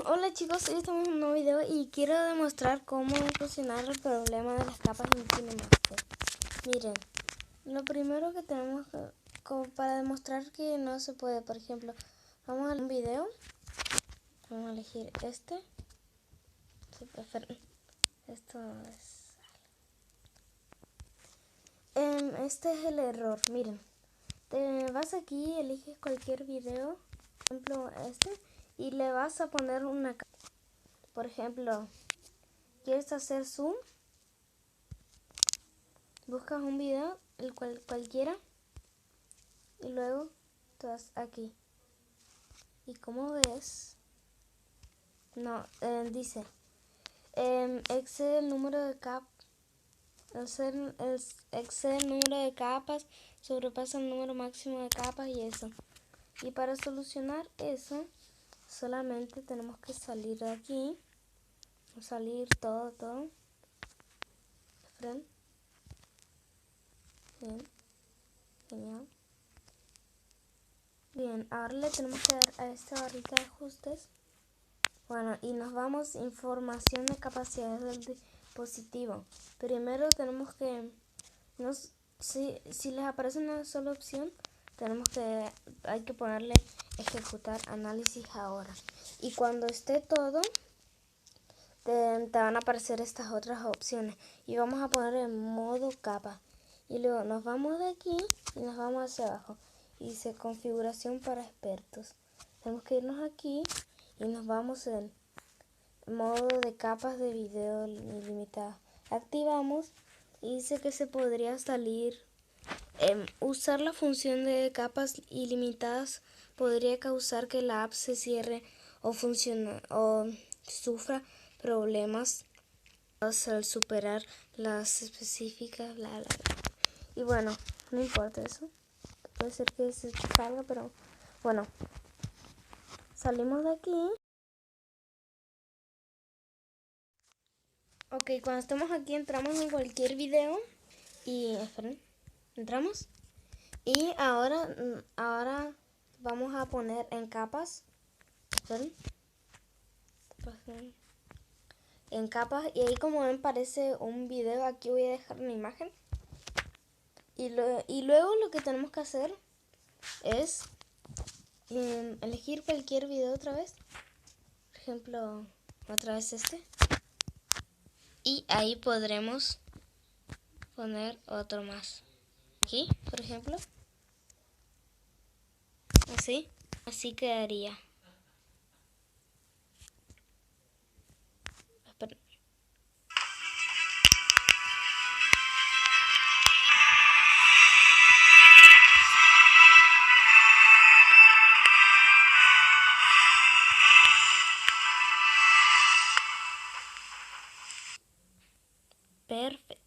Hola chicos, hoy estamos en un nuevo video y quiero demostrar cómo solucionar el problema de las capas en KineMaster. Miren, lo primero que tenemos como para demostrar que no se puede, por ejemplo, vamos a un video, vamos a elegir este, si prefieren, esto es... este es el error, miren, te vas aquí, eliges cualquier video, por ejemplo este, y le vas a poner una capa. Por ejemplo, ¿quieres hacer zoom? Buscas un video, cualquiera, y luego te vas aquí. Y como ves, no, dice, excede el número de excede el número de capas, sobrepasa el número máximo de capas y eso. Y para solucionar eso, solamente tenemos que salir de aquí, salir todo. Esperen. Bien, genial. Bien, ahora le tenemos que dar a esta barrita de ajustes. Bueno, y nos vamos a información de capacidades del dispositivo. Primero tenemos que, si les aparece una sola opción, hay que ponerle ejecutar análisis ahora. Y cuando esté todo, te van a aparecer estas otras opciones. Y vamos a poner en modo capa. Y luego nos vamos de aquí y nos vamos hacia abajo. Y dice configuración para expertos. Tenemos que irnos aquí y nos vamos en modo de capas de video ilimitadas. Activamos y dice que se podría salir. Usar la función de capas ilimitadas podría causar que la app se cierre o sufra problemas al superar las específicas, bla, bla, bla. Y bueno, no importa eso. Puede ser que se salga, pero bueno. Salimos de aquí. Ok, cuando estamos aquí entramos en cualquier video. Y esperen, entramos. Y ahora vamos a poner en capas. Esperen. En capas. Y ahí como ven parece un video. Aquí voy a dejar una imagen. Y luego lo que tenemos que hacer es elegir cualquier video otra vez. Por ejemplo, otra vez este. Y ahí podremos poner otro más. Aquí, por ejemplo. Así quedaría. Espera. Perfecto.